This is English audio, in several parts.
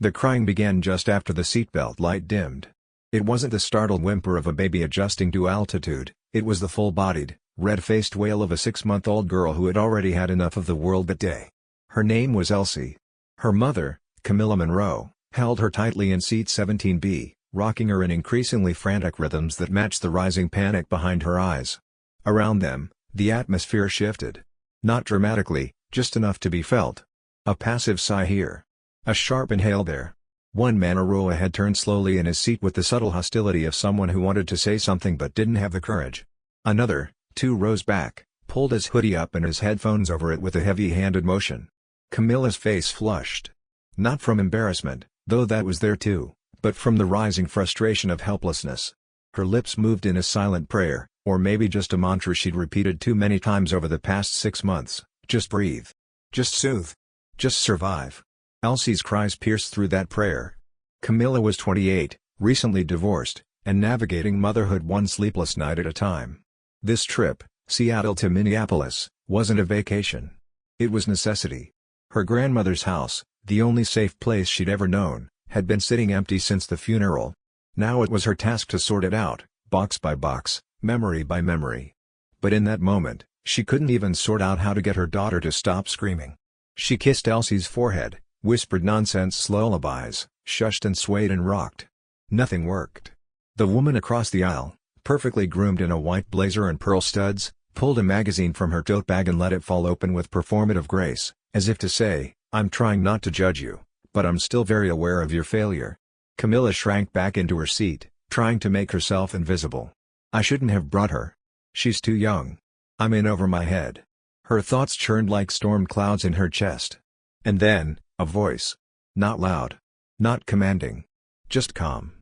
The crying began just after the seatbelt light dimmed. It wasn't the startled whimper of a baby adjusting to altitude, it was the full-bodied, red-faced wail of a 6-month-old girl who had already had enough of the world that day. Her name was Elsie. Her mother, Camilla Monroe, held her tightly in seat 17B, rocking her in increasingly frantic rhythms that matched the rising panic behind her eyes. Around them, the atmosphere shifted. Not dramatically, just enough to be felt. A passive sigh here. A sharp inhale there. One man a row ahead turned slowly in his seat with the subtle hostility of someone who wanted to say something but didn't have the courage. Another, 2 rows back, pulled his hoodie up and his headphones over it with a heavy-handed motion. Camilla's face flushed. Not from embarrassment, though that was there too, but from the rising frustration of helplessness. Her lips moved in a silent prayer, or maybe just a mantra she'd repeated too many times over the past 6 months. Just breathe. Just soothe. Just survive. Elsie's cries pierced through that prayer. Camilla was 28, recently divorced, and navigating motherhood one sleepless night at a time. This trip, Seattle to Minneapolis, wasn't a vacation. It was necessity. Her grandmother's house, the only safe place she'd ever known, had been sitting empty since the funeral. Now it was her task to sort it out, box by box, memory by memory. But in that moment, she couldn't even sort out how to get her daughter to stop screaming. She kissed Elsie's forehead, whispered nonsense lullabies, shushed and swayed and rocked. Nothing worked. The woman across the aisle, perfectly groomed in a white blazer and pearl studs, pulled a magazine from her tote bag and let it fall open with performative grace, as if to say, "I'm trying not to judge you, but I'm still very aware of your failure." Camilla shrank back into her seat, trying to make herself invisible. "I shouldn't have brought her. She's too young. I'm in over my head." Her thoughts churned like storm clouds in her chest. And then, a voice. Not loud. Not commanding. Just calm.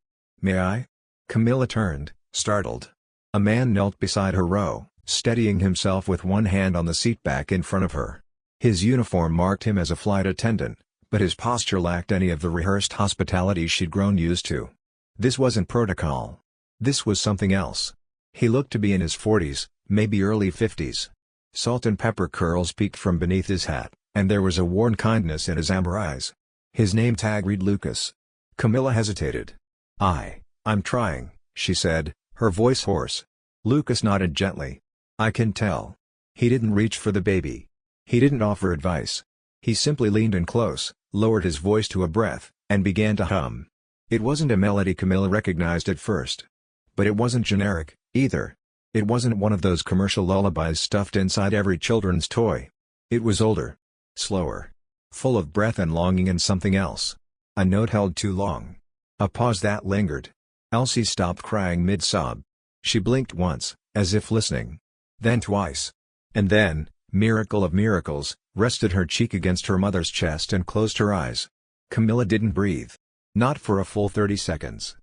"May I?" Camilla turned, startled. A man knelt beside her row, steadying himself with one hand on the seat back in front of her. His uniform marked him as a flight attendant, but his posture lacked any of the rehearsed hospitality she'd grown used to. This wasn't protocol. This was something else. He looked to be in his 40s, maybe early 50s. Salt and pepper curls peeked from beneath his hat, and there was a worn kindness in his amber eyes. His name tag read Lucas. Camilla hesitated. I'm trying," she said, her voice hoarse. Lucas nodded gently. "I can tell." He didn't reach for the baby. He didn't offer advice. He simply leaned in close, lowered his voice to a breath, and began to hum. It wasn't a melody Camilla recognized at first. But it wasn't generic, either. It wasn't one of those commercial lullabies stuffed inside every children's toy. It was older. Slower. Full of breath and longing and something else. A note held too long. A pause that lingered. Elsie stopped crying mid-sob. She blinked once, as if listening. Then twice. And then, miracle of miracles, rested her cheek against her mother's chest and closed her eyes. Camilla didn't breathe. Not for a full 30 seconds.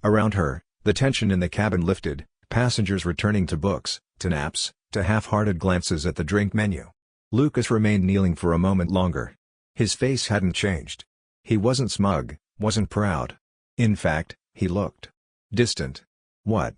Around her, the tension in the cabin lifted, passengers returning to books, to naps, to half-hearted glances at the drink menu. Lucas remained kneeling for a moment longer. His face hadn't changed. He wasn't smug, wasn't proud. In fact, he looked distant. What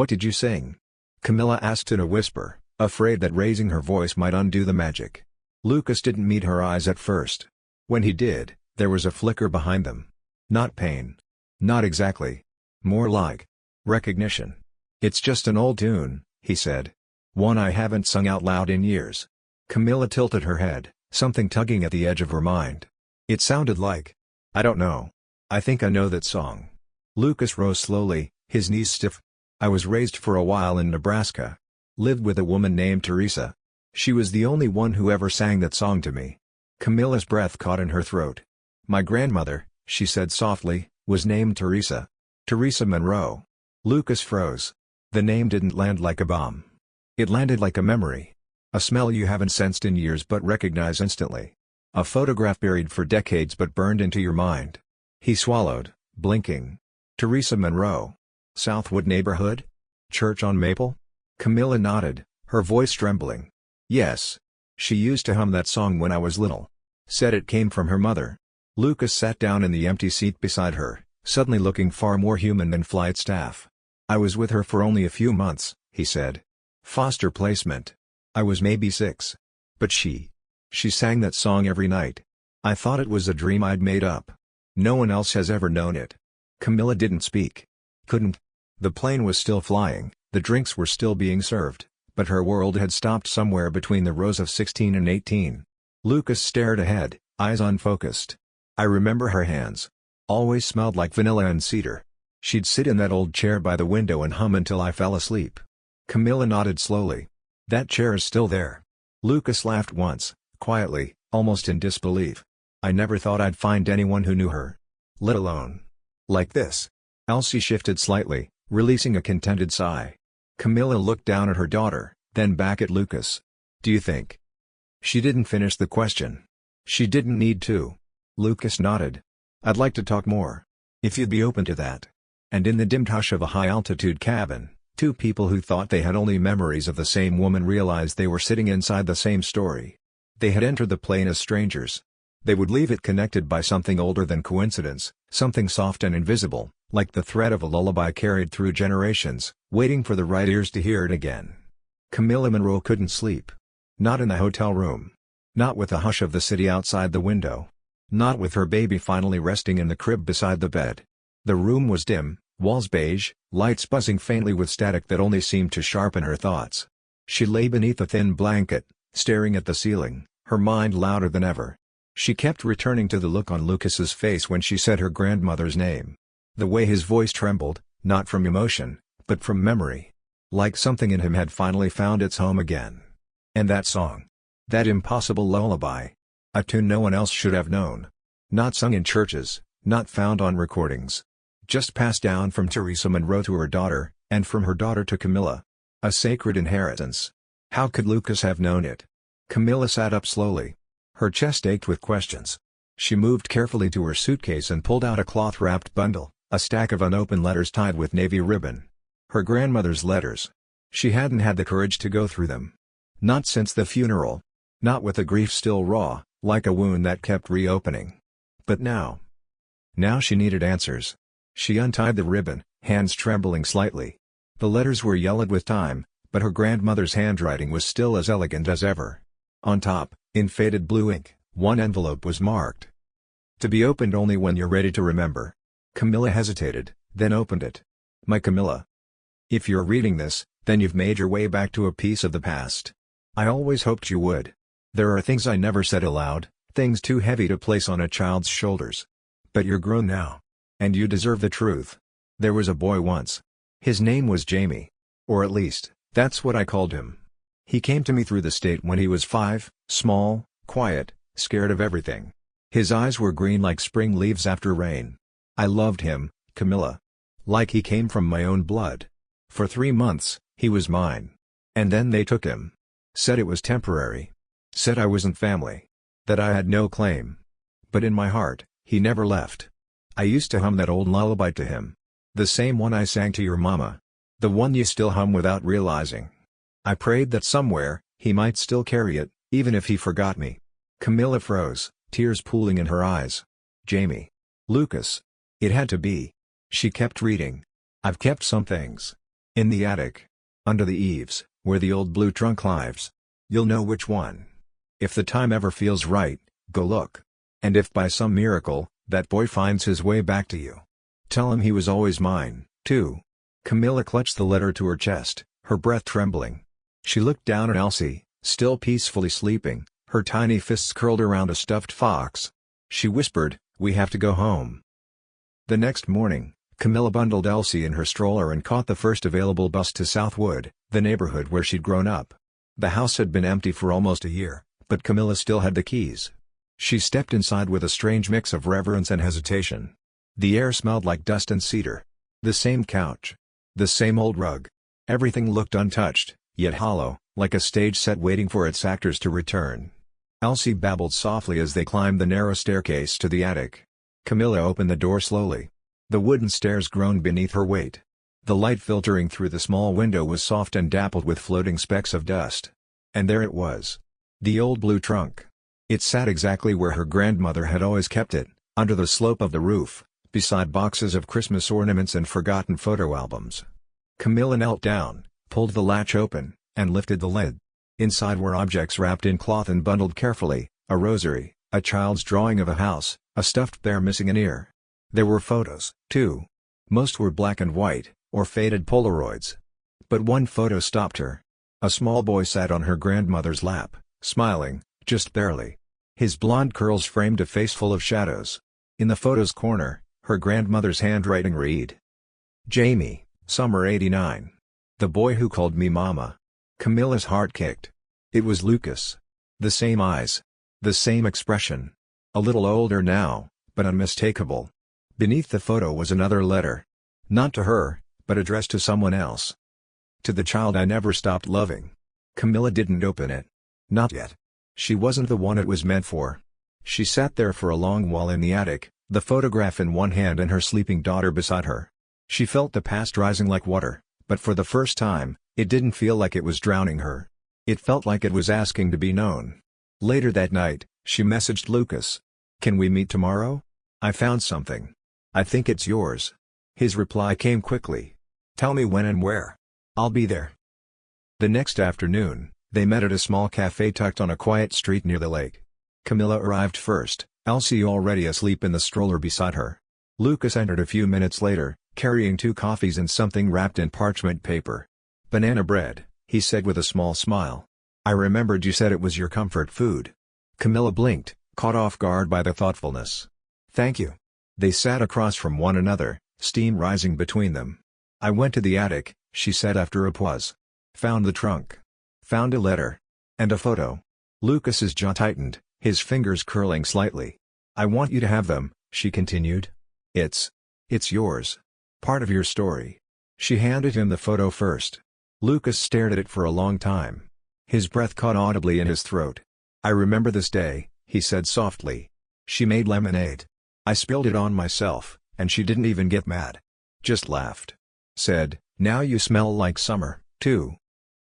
did you sing?" Camilla asked in a whisper, afraid that raising her voice might undo the magic. Lucas didn't meet her eyes at first. When he did, there was a flicker behind them. Not pain. Not exactly. More like recognition. "It's just an old tune," he said. "One I haven't sung out loud in years." Camilla tilted her head, something tugging at the edge of her mind. It sounded like, "I don't know. I think I know that song." Lucas rose slowly, his knees stiff. "I was raised for a while in Nebraska. Lived with a woman named Teresa. She was the only one who ever sang that song to me." Camilla's breath caught in her throat. "My grandmother," she said softly, "was named Teresa. Teresa Monroe." Lucas froze. The name didn't land like a bomb. It landed like a memory. A smell you haven't sensed in years but recognize instantly. A photograph buried for decades but burned into your mind. He swallowed, blinking. Teresa Monroe. Southwood neighborhood? Church on Maple? Camilla nodded, her voice trembling. "Yes. She used to hum that song when I was little. Said it came from her mother." Lucas sat down in the empty seat beside her, suddenly looking far more human than flight staff. "I was with her for only a few months," he said. "Foster placement. I was maybe 6. But she sang that song every night. I thought it was a dream I'd made up. No one else has ever known it. Camilla didn't speak. Couldn't. The plane was still flying, the drinks were still being served, but her world had stopped somewhere between the rows of 16 and 18. Lucas stared ahead, eyes unfocused. I remember her hands. Always smelled like vanilla and cedar. She'd sit in that old chair by the window and hum until I fell asleep. Camilla nodded slowly. That chair is still there. Lucas laughed once, quietly, almost in disbelief. I never thought I'd find anyone who knew her. Let alone like this. Elsie shifted slightly, releasing a contented sigh. Camilla looked down at her daughter, then back at Lucas. Do you think? She didn't finish the question. She didn't need to. Lucas nodded. I'd like to talk more. If you'd be open to that. And in the dimmed hush of a high-altitude cabin, two people who thought they had only memories of the same woman realized they were sitting inside the same story. They had entered the plane as strangers. They would leave it connected by something older than coincidence, something soft and invisible, like the thread of a lullaby carried through generations, waiting for the right ears to hear it again. Camilla Monroe couldn't sleep. Not in the hotel room. Not with the hush of the city outside the window. Not with her baby finally resting in the crib beside the bed. The room was dim, walls beige, lights buzzing faintly with static that only seemed to sharpen her thoughts. She lay beneath a thin blanket, staring at the ceiling, her mind louder than ever. She kept returning to the look on Lucas's face when she said her grandmother's name. The way his voice trembled, not from emotion, but from memory. Like something in him had finally found its home again. And that song. That impossible lullaby. A tune no one else should have known. Not sung in churches, not found on recordings. Just passed down from Teresa Monroe to her daughter, and from her daughter to Camilla. A sacred inheritance. How could Lucas have known it? Camilla sat up slowly. Her chest ached with questions. She moved carefully to her suitcase and pulled out a cloth-wrapped bundle, a stack of unopened letters tied with navy ribbon. Her grandmother's letters. She hadn't had the courage to go through them. Not since the funeral. Not with the grief still raw, like a wound that kept reopening. But now. Now she needed answers. She untied the ribbon, hands trembling slightly. The letters were yellowed with time, but her grandmother's handwriting was still as elegant as ever. On top, in faded blue ink, one envelope was marked. To be opened only when you're ready to remember. Camilla hesitated, then opened it. My Camilla. If you're reading this, then you've made your way back to a piece of the past. I always hoped you would. There are things I never said aloud, things too heavy to place on a child's shoulders. But you're grown now. And you deserve the truth. There was a boy once. His name was Jamie. Or at least, that's what I called him. He came to me through the state when he was 5, small, quiet, scared of everything. His eyes were green like spring leaves after rain. I loved him, Camilla. Like he came from my own blood. For 3 months, he was mine. And then they took him. Said it was temporary. Said I wasn't family. That I had no claim. But in my heart, he never left. I used to hum that old lullaby to him. The same one I sang to your mama. The one you still hum without realizing. I prayed that somewhere, he might still carry it, even if he forgot me. Camilla froze, tears pooling in her eyes. Jamie. Lucas. It had to be. She kept reading. I've kept some things. In the attic. Under the eaves, where the old blue trunk lives. You'll know which one. If the time ever feels right, go look. And if by some miracle, that boy finds his way back to you. Tell him he was always mine, too. Camilla clutched the letter to her chest, her breath trembling. She looked down at Elsie, still peacefully sleeping, her tiny fists curled around a stuffed fox. She whispered, "We have to go home." The next morning, Camilla bundled Elsie in her stroller and caught the first available bus to Southwood, the neighborhood where she'd grown up. The house had been empty for almost a year, but Camilla still had the keys. She stepped inside with a strange mix of reverence and hesitation. The air smelled like dust and cedar. The same couch. The same old rug. Everything looked untouched, yet hollow, like a stage set waiting for its actors to return. Elsie babbled softly as they climbed the narrow staircase to the attic. Camilla opened the door slowly. The wooden stairs groaned beneath her weight. The light filtering through the small window was soft and dappled with floating specks of dust. And there it was. The old blue trunk. It sat exactly where her grandmother had always kept it, under the slope of the roof, beside boxes of Christmas ornaments and forgotten photo albums. Camilla knelt down, pulled the latch open, and lifted the lid. Inside were objects wrapped in cloth and bundled carefully, a rosary, A child's drawing of a house, a stuffed bear missing an ear. There were photos, too. Most were black and white, or faded Polaroids. But one photo stopped her. A small boy sat on her grandmother's lap, smiling, just barely. His blonde curls framed a face full of shadows. In the photo's corner, her grandmother's handwriting read, "Jamie, summer '89. The boy who called me mama." Camilla's heart kicked. It was Lucas. The same eyes. The same expression. A little older now, but unmistakable. Beneath the photo was another letter. Not to her, but addressed to someone else. "To the child I never stopped loving." Camilla didn't open it. Not yet. She wasn't the one it was meant for. She sat there for a long while in the attic, the photograph in one hand and her sleeping daughter beside her. She felt the past rising like water, but for the first time, it didn't feel like it was drowning her. It felt like it was asking to be known. Later that night, she messaged Lucas. "Can we meet tomorrow? I found something. I think it's yours." His reply came quickly. "Tell me when and where. I'll be there." The next afternoon, they met at a small cafe tucked on a quiet street near the lake. Camilla arrived first, Elsie already asleep in the stroller beside her. Lucas entered a few minutes later, carrying 2 coffees and something wrapped in parchment paper. "Banana bread," he said with a small smile. "I remembered you said it was your comfort food." Camilla blinked, caught off guard by the thoughtfulness. "Thank you." They sat across from one another, steam rising between them. "I went to the attic," she said after a pause. "Found the trunk. Found a letter. And a photo." Lucas's jaw tightened, his fingers curling slightly. "I want you to have them," she continued. It's yours. Part of your story." She handed him the photo first. Lucas stared at it for a long time. His breath caught audibly in his throat. "I remember this day," he said softly. "She made lemonade. I spilled it on myself, and she didn't even get mad. Just laughed. Said, 'Now you smell like summer, too.'"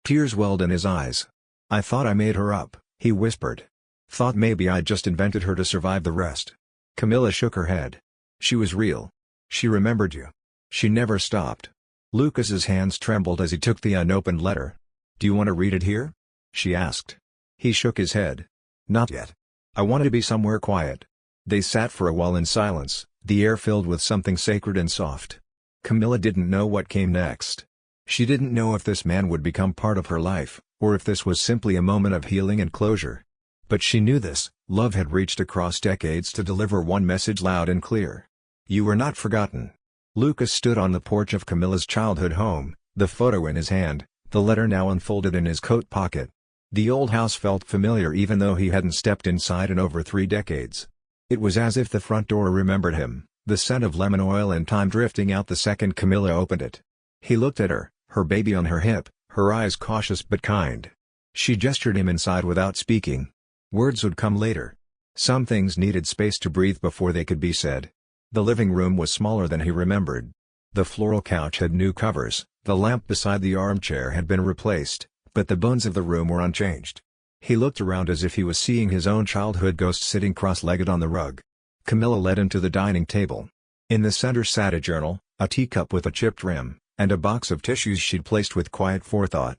Tears welled in his eyes. "I thought I made her up," he whispered. "Thought maybe I'd just invented her to survive the rest." Camilla shook her head. "She was real. She remembered you. She never stopped." Lucas's hands trembled as he took the unopened letter. "Do you want to read it here?" she asked. He shook his head. "Not yet. I want to be somewhere quiet." They sat for a while in silence, the air filled with something sacred and soft. Camilla didn't know what came next. She didn't know if this man would become part of her life, or if this was simply a moment of healing and closure. But she knew this: love had reached across decades to deliver one message loud and clear. You were not forgotten. Lucas stood on the porch of Camilla's childhood home, the photo in his hand, the letter now unfolded in his coat pocket. The old house felt familiar even though he hadn't stepped inside in over 3 decades. It was as if the front door remembered him, the scent of lemon oil and thyme drifting out the second Camilla opened it. He looked at her baby on her hip, her eyes cautious but kind. She gestured him inside without speaking. Words would come later. Some things needed space to breathe before they could be said. The living room was smaller than he remembered. The floral couch had new covers, the lamp beside the armchair had been replaced, but the bones of the room were unchanged. He looked around as if he was seeing his own childhood ghost sitting cross-legged on the rug. Camilla led him to the dining table. In the center sat a journal, a teacup with a chipped rim, and a box of tissues she'd placed with quiet forethought.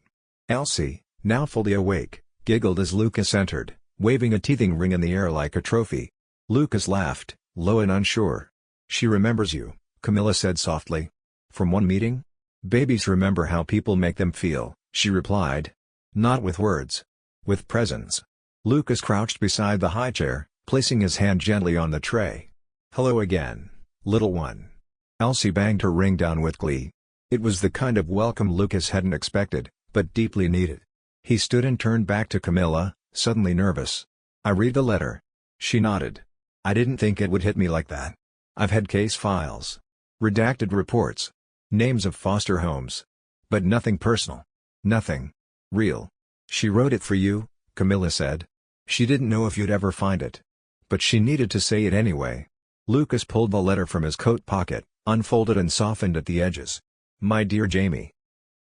Elsie, now fully awake, giggled as Lucas entered, waving a teething ring in the air like a trophy. Lucas laughed, low and unsure. "She remembers you," Camilla said softly. "From one meeting?" "Babies remember how people make them feel," she replied. "Not with words. With presence." Lucas crouched beside the high chair, placing his hand gently on the tray. "Hello again, little one." Elsie banged her ring down with glee. It was the kind of welcome Lucas hadn't expected, but deeply needed. He stood and turned back to Camilla, suddenly nervous. "I read the letter." She nodded. "I didn't think it would hit me like that. I've had case files. Redacted reports. Names of foster homes. But nothing personal. Nothing real." "She wrote it for you," Camilla said. She didn't know if you'd ever find it. But she needed to say it anyway. Lucas pulled the letter from his coat pocket, unfolded and softened at the edges. "My dear Jamie.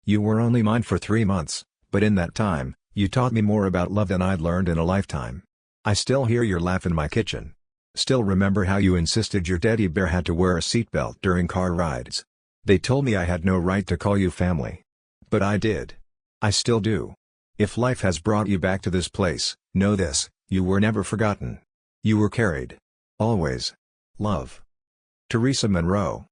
You were only mine for 3 months, but in that time, you taught me more about love than I'd learned in a lifetime. I still hear your laugh in my kitchen. Still remember how you insisted your teddy bear had to wear a seatbelt during car rides. They told me I had no right to call you family. But I did. I still do. If life has brought you back to this place, know this: you were never forgotten. You were carried. Always. Love. Teresa Monroe.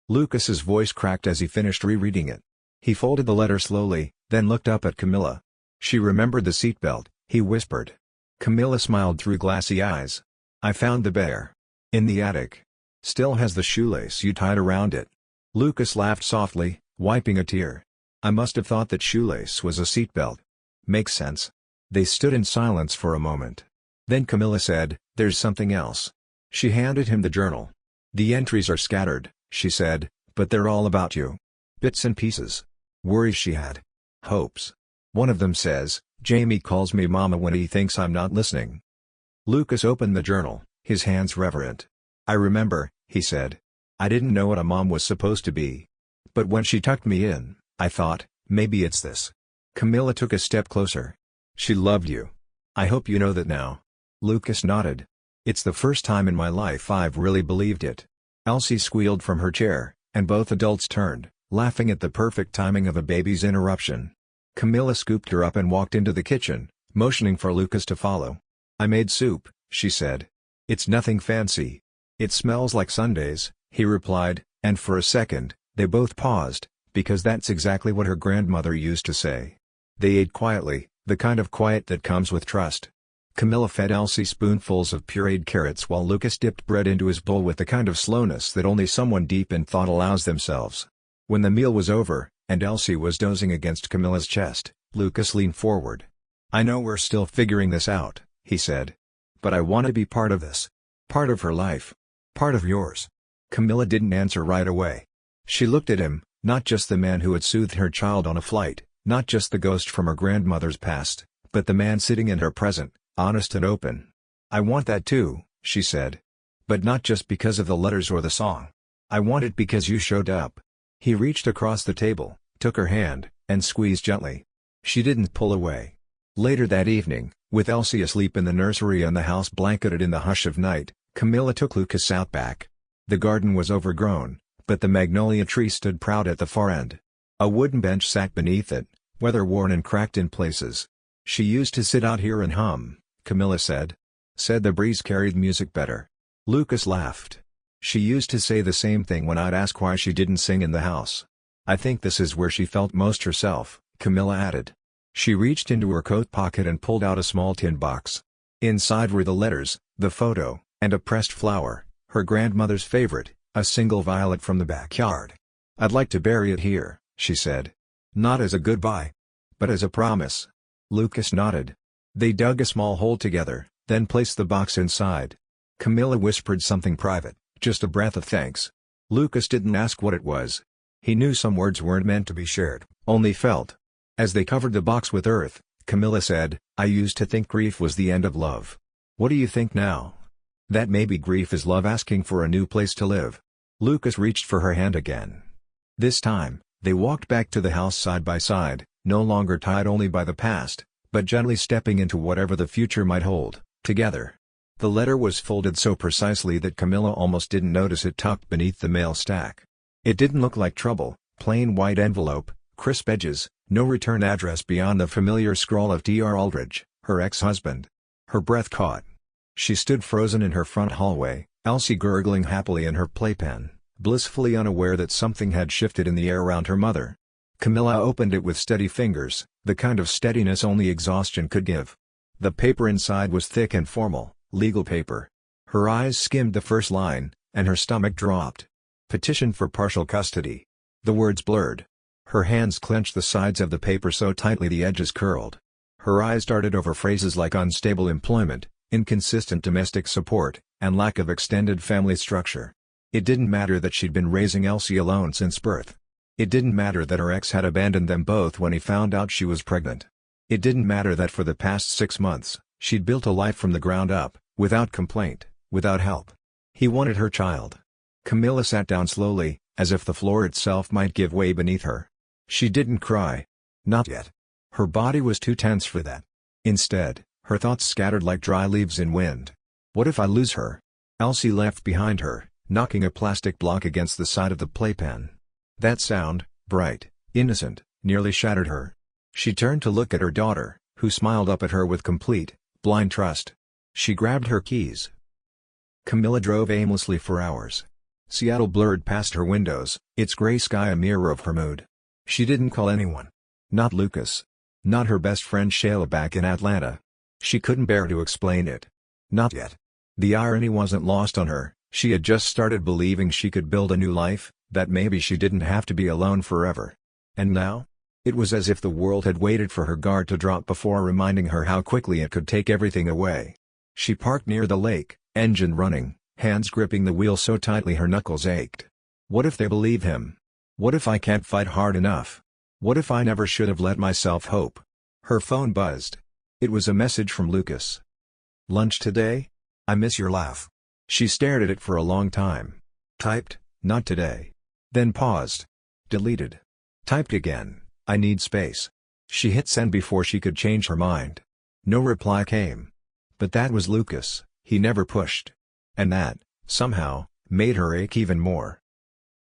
Lucas's voice cracked as he finished rereading it. He folded the letter slowly, then looked up at Camilla. She remembered the seatbelt, he whispered. Camilla smiled through glassy eyes. I found the bear. In the attic. Still has the shoelace you tied around it. Lucas laughed softly, wiping a tear. I must have thought that shoelace was a seatbelt. Makes sense. They stood in silence for a moment. Then Camilla said, there's something else. She handed him the journal. The entries are scattered, she said, but they're all about you. Bits and pieces. Worries she had. Hopes. One of them says, Jamie calls me mama when he thinks I'm not listening. Lucas opened the journal, his hands reverent. I remember, he said. I didn't know what a mom was supposed to be. But when she tucked me in, I thought, maybe it's this. Camilla took a step closer. She loved you. I hope you know that now. Lucas nodded. It's the first time in my life I've really believed it. Elsie squealed from her chair, and both adults turned, laughing at the perfect timing of a baby's interruption. Camilla scooped her up and walked into the kitchen, motioning for Lucas to follow. I made soup, she said. It's nothing fancy. It smells like Sundays, he replied, and for a second, they both paused, because that's exactly what her grandmother used to say. They ate quietly, the kind of quiet that comes with trust. Camilla fed Elsie spoonfuls of pureed carrots while Lucas dipped bread into his bowl with the kind of slowness that only someone deep in thought allows themselves. When the meal was over, and Elsie was dozing against Camilla's chest, Lucas leaned forward. I know we're still figuring this out, he said. But I want to be part of this. Part of her life. Part of yours. Camilla didn't answer right away. She looked at him, not just the man who had soothed her child on a flight, not just the ghost from her grandmother's past, but the man sitting in her present, honest and open. I want that too, she said. But not just because of the letters or the song. I want it because you showed up. He reached across the table, took her hand, and squeezed gently. She didn't pull away. Later that evening, with Elsie asleep in the nursery and the house blanketed in the hush of night, Camilla took Lucas out back. The garden was overgrown, but the magnolia tree stood proud at the far end. A wooden bench sat beneath it, weather-worn and cracked in places. She used to sit out here and hum, Camilla said. Said the breeze carried music better. Lucas laughed. She used to say the same thing when I'd ask why she didn't sing in the house. I think this is where she felt most herself, Camilla added. She reached into her coat pocket and pulled out a small tin box. Inside were the letters, the photo, and a pressed flower, her grandmother's favorite, a single violet from the backyard. I'd like to bury it here, she said. Not as a goodbye, but as a promise. Lucas nodded. They dug a small hole together, then placed the box inside. Camilla whispered something private, just a breath of thanks. Lucas didn't ask what it was. He knew some words weren't meant to be shared, only felt. As they covered the box with earth, Camilla said, I used to think grief was the end of love. What do you think now? That maybe grief is love asking for a new place to live. Lucas reached for her hand again. This time, they walked back to the house side by side, no longer tied only by the past, but gently stepping into whatever the future might hold, together. The letter was folded so precisely that Camilla almost didn't notice it tucked beneath the mail stack. It didn't look like trouble, plain white envelope, crisp edges, no return address beyond the familiar scrawl of Dr. Aldridge, her ex-husband. Her breath caught. She stood frozen in her front hallway, Elsie gurgling happily in her playpen, blissfully unaware that something had shifted in the air around her mother. Camilla opened it with steady fingers, the kind of steadiness only exhaustion could give. The paper inside was thick and formal, legal paper. Her eyes skimmed the first line, and her stomach dropped. Petition for partial custody. The words blurred. Her hands clenched the sides of the paper so tightly the edges curled. Her eyes darted over phrases like unstable employment, inconsistent domestic support, and lack of extended family structure. It didn't matter that she'd been raising Elsie alone since birth. It didn't matter that her ex had abandoned them both when he found out she was pregnant. It didn't matter that for the past 6 months, she'd built a life from the ground up, without complaint, without help. He wanted her child. Camilla sat down slowly, as if the floor itself might give way beneath her. She didn't cry. Not yet. Her body was too tense for that. Instead, her thoughts scattered like dry leaves in wind. What if I lose her? Elsie left behind her, knocking a plastic block against the side of the playpen. That sound, bright, innocent, nearly shattered her. She turned to look at her daughter, who smiled up at her with complete, blind trust. She grabbed her keys. Camilla drove aimlessly for hours. Seattle blurred past her windows, its gray sky a mirror of her mood. She didn't call anyone. Not Lucas. Not her best friend Shayla back in Atlanta. She couldn't bear to explain it. Not yet. The irony wasn't lost on her. She had just started believing she could build a new life, that maybe she didn't have to be alone forever. And now? It was as if the world had waited for her guard to drop before reminding her how quickly it could take everything away. She parked near the lake, engine running, hands gripping the wheel so tightly her knuckles ached. What if they believe him? What if I can't fight hard enough? What if I never should have let myself hope? Her phone buzzed. It was a message from Lucas. Lunch today? I miss your laugh. She stared at it for a long time. Typed, not today. Then paused. Deleted. Typed again, I need space. She hit send before she could change her mind. No reply came. But that was Lucas, he never pushed. And that, somehow, made her ache even more.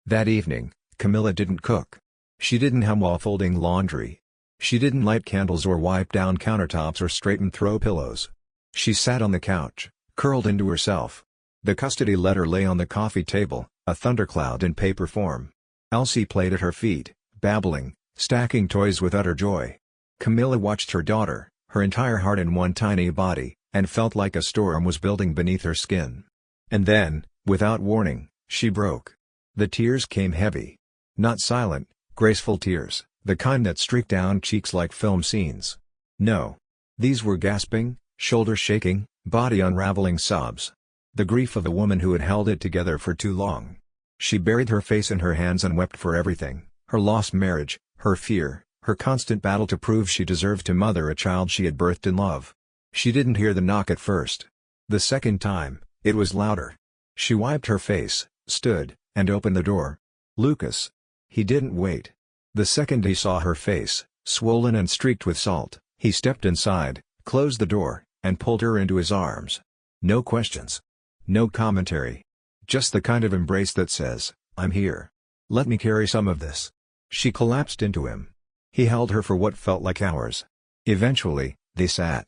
That evening, Camilla didn't cook. She didn't hum while folding laundry. She didn't light candles or wipe down countertops or straighten throw pillows. She sat on the couch, curled into herself. The custody letter lay on the coffee table, a thundercloud in paper form. Elsie played at her feet, babbling, stacking toys with utter joy. Camilla watched her daughter, her entire heart in one tiny body, and felt like a storm was building beneath her skin. And then, without warning, she broke. The tears came heavy. Not silent, graceful tears, the kind that streaked down cheeks like film scenes. No. These were gasping, shoulder-shaking, body-unraveling sobs. The grief of a woman who had held it together for too long. She buried her face in her hands and wept for everything, her lost marriage, her fear, her constant battle to prove she deserved to mother a child she had birthed in love. She didn't hear the knock at first. The second time, it was louder. She wiped her face, stood, and opened the door. Lucas. He didn't wait. The second he saw her face, swollen and streaked with salt, he stepped inside, closed the door, and pulled her into his arms. No questions. No commentary. Just the kind of embrace that says, I'm here. Let me carry some of this. She collapsed into him. He held her for what felt like hours. Eventually, they sat.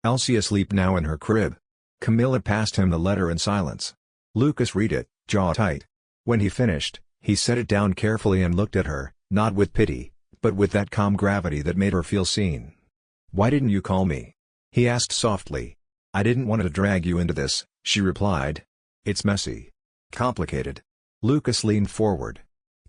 Elsie asleep now in her crib. Camilla passed him the letter in silence. Lucas read it, jaw tight. When he finished, he set it down carefully and looked at her, not with pity, but with that calm gravity that made her feel seen. Why didn't you call me? He asked softly. I didn't want to drag you into this, she replied. It's messy. Complicated. Lucas leaned forward.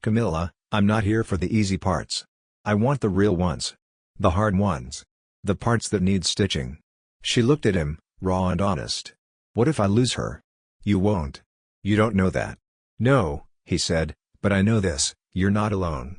Camilla, I'm not here for the easy parts. I want the real ones. The hard ones. The parts that need stitching. She looked at him, raw and honest. What if I lose her? You won't. You don't know that. No, he said, but I know this, you're not alone.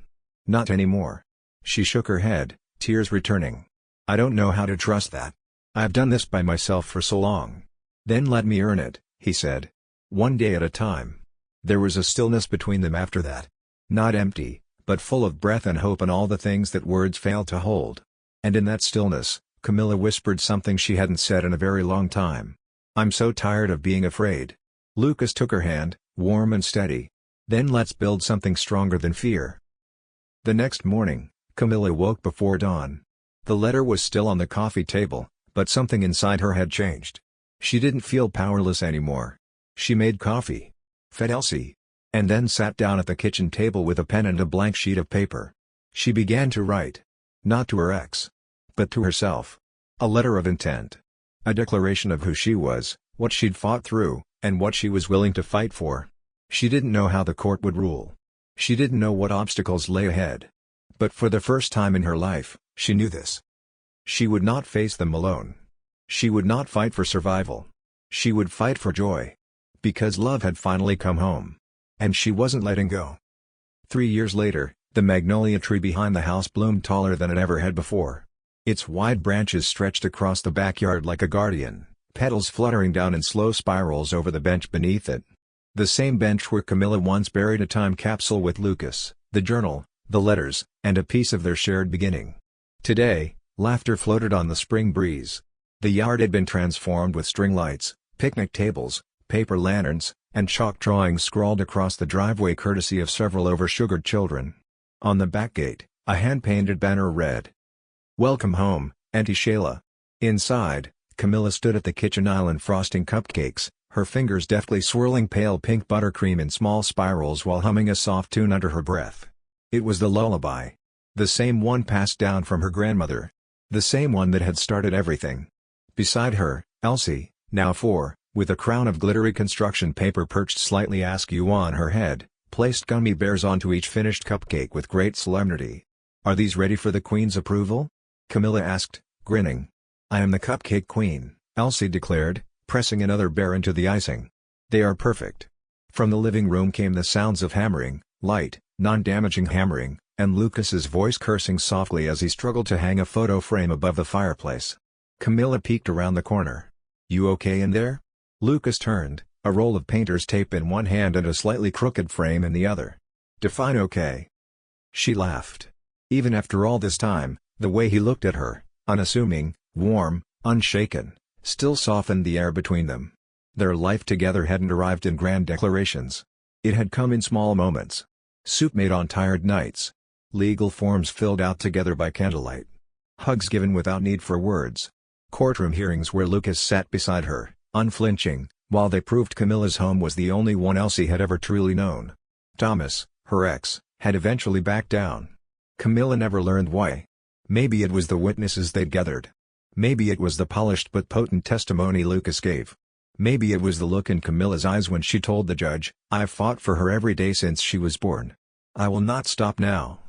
Not anymore. She shook her head, tears returning. I don't know how to trust that. I've done this by myself for so long. Then let me earn it, he said. One day at a time. There was a stillness between them after that. Not empty, but full of breath and hope and all the things that words fail to hold. And in that stillness, Camilla whispered something she hadn't said in a very long time. I'm so tired of being afraid. Lucas took her hand, warm and steady. Then let's build something stronger than fear. The next morning, Camilla woke before dawn. The letter was still on the coffee table, but something inside her had changed. She didn't feel powerless anymore. She made coffee. Fed Elsie. And then sat down at the kitchen table with a pen and a blank sheet of paper. She began to write. Not to her ex. But to herself. A letter of intent. A declaration of who she was, what she'd fought through, and what she was willing to fight for. She didn't know how the court would rule. She didn't know what obstacles lay ahead. But for the first time in her life, she knew this. She would not face them alone. She would not fight for survival. She would fight for joy. Because love had finally come home. And she wasn't letting go. 3 years later, the magnolia tree behind the house bloomed taller than it ever had before. Its wide branches stretched across the backyard like a guardian, petals fluttering down in slow spirals over the bench beneath it. The same bench where Camilla once buried a time capsule with Lucas, the journal, the letters, and a piece of their shared beginning. Today, laughter floated on the spring breeze. The yard had been transformed with string lights, picnic tables, paper lanterns, and chalk drawings scrawled across the driveway courtesy of several over-sugared children. On the back gate, a hand-painted banner read, "Welcome home, Auntie Shayla." Inside, Camilla stood at the kitchen island frosting cupcakes, her fingers deftly swirling pale pink buttercream in small spirals while humming a soft tune under her breath. It was the lullaby. The same one passed down from her grandmother. The same one that had started everything. Beside her, Elsie, now 4, with a crown of glittery construction paper perched slightly askew on her head, placed gummy bears onto each finished cupcake with great solemnity. "Are these ready for the Queen's approval?" Camilla asked, grinning. "I am the cupcake queen," Elsie declared, pressing another bear into the icing. "They are perfect." From the living room came the sounds of hammering, light, non-damaging hammering, and Lucas's voice cursing softly as he struggled to hang a photo frame above the fireplace. Camilla peeked around the corner. "You okay in there?" Lucas turned, a roll of painter's tape in one hand and a slightly crooked frame in the other. "Define okay." She laughed. Even after all this time, the way he looked at her, unassuming, warm, unshaken, still softened the air between them. Their life together hadn't arrived in grand declarations. It had come in small moments. Soup made on tired nights. Legal forms filled out together by candlelight. Hugs given without need for words. Courtroom hearings where Lucas sat beside her, unflinching, while they proved Camilla's home was the only one Elsie had ever truly known. Thomas, her ex, had eventually backed down. Camilla never learned why. Maybe it was the witnesses they'd gathered. Maybe it was the polished but potent testimony Lucas gave. Maybe it was the look in Camilla's eyes when she told the judge, "I've fought for her every day since she was born. I will not stop now."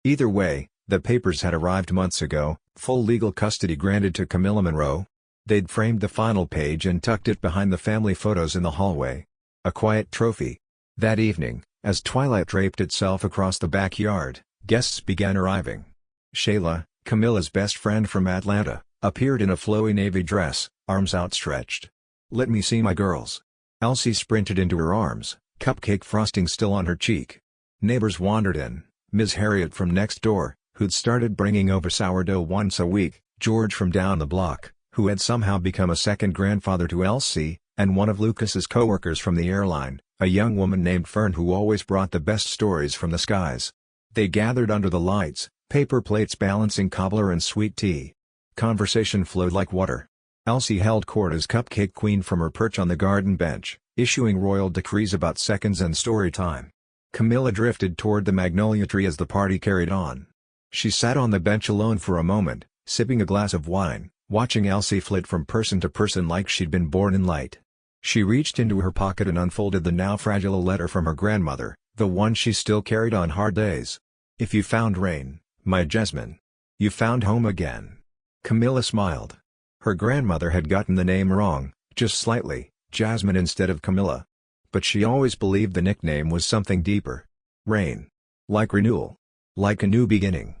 Either way, the papers had arrived months ago, full legal custody granted to Camilla Monroe. They'd framed the final page and tucked it behind the family photos in the hallway. A quiet trophy. That evening, as twilight draped itself across the backyard, guests began arriving. Shayla, Camilla's best friend from Atlanta, appeared in a flowy navy dress, arms outstretched. "Let me see my girls." Elsie sprinted into her arms, cupcake frosting still on her cheek. Neighbors wandered in. Ms. Harriet from next door, who'd started bringing over sourdough once a week, George from down the block, who had somehow become a second grandfather to Elsie, and one of Lucas's co-workers from the airline, a young woman named Fern who always brought the best stories from the skies. They gathered under the lights, paper plates balancing cobbler and sweet tea. Conversation flowed like water. Elsie held court as cupcake queen from her perch on the garden bench, issuing royal decrees about seconds and story time. Camilla drifted toward the magnolia tree as the party carried on. She sat on the bench alone for a moment, sipping a glass of wine, watching Elsie flit from person to person like she'd been born in light. She reached into her pocket and unfolded the now fragile letter from her grandmother, the one she still carried on hard days. "If you found rain, my Jasmine. You found home again." Camilla smiled. Her grandmother had gotten the name wrong, just slightly, Jasmine instead of Camilla. But she always believed the nickname was something deeper. Rain. Like renewal. Like a new beginning.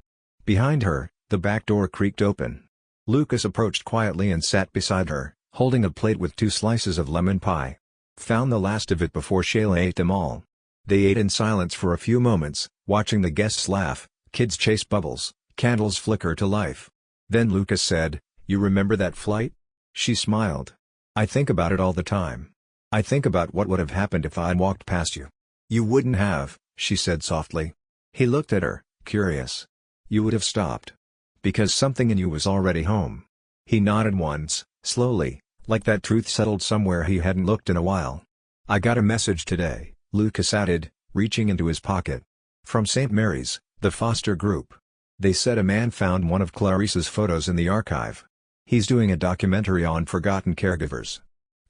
Behind her, the back door creaked open. Lucas approached quietly and sat beside her, holding a plate with 2 slices of lemon pie. Found the last of it before Shayla ate them all. They ate in silence for a few moments, watching the guests laugh, kids chase bubbles, candles flicker to life. Then Lucas said, "You remember that flight?" She smiled. "I think about it all the time. I think about what would have happened if I'd walked past you." "You wouldn't have," she said softly. He looked at her, curious. "You would have stopped. Because something in you was already home." He nodded once, slowly, like that truth settled somewhere he hadn't looked in a while. "I got a message today," Lucas added, reaching into his pocket. "From St. Mary's, the foster group. They said a man found one of Clarice's photos in the archive. He's doing a documentary on forgotten caregivers."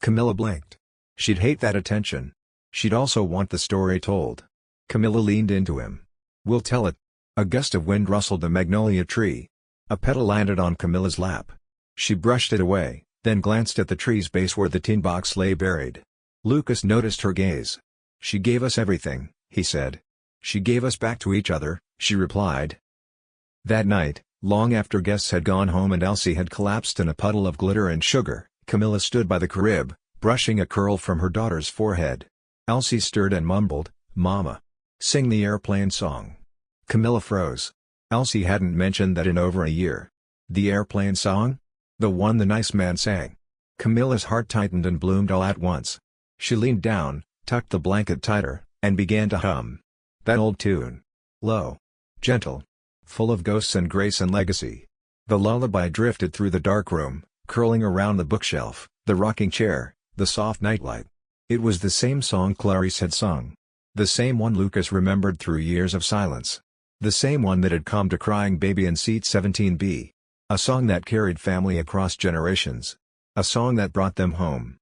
Camilla blinked. She'd hate that attention. She'd also want the story told. Camilla leaned into him. "We'll tell it." A gust of wind rustled the magnolia tree. A petal landed on Camilla's lap. She brushed it away, then glanced at the tree's base where the tin box lay buried. Lucas noticed her gaze. "She gave us everything," he said. "She gave us back to each other," she replied. That night, long after guests had gone home and Elsie had collapsed in a puddle of glitter and sugar, Camilla stood by the crib, brushing a curl from her daughter's forehead. Elsie stirred and mumbled, "Mama. Sing the airplane song." Camilla froze. Elsie hadn't mentioned that in over a year. The airplane song? The one the nice man sang. Camilla's heart tightened and bloomed all at once. She leaned down, tucked the blanket tighter, and began to hum. That old tune. Low. Gentle. Full of ghosts and grace and legacy. The lullaby drifted through the dark room, Curling around the bookshelf, the rocking chair, the soft nightlight. It was the same song Clarice had sung. The same one Lucas remembered through years of silence. The same one that had calmed a crying baby in seat 17B. A song that carried family across generations. A song that brought them home.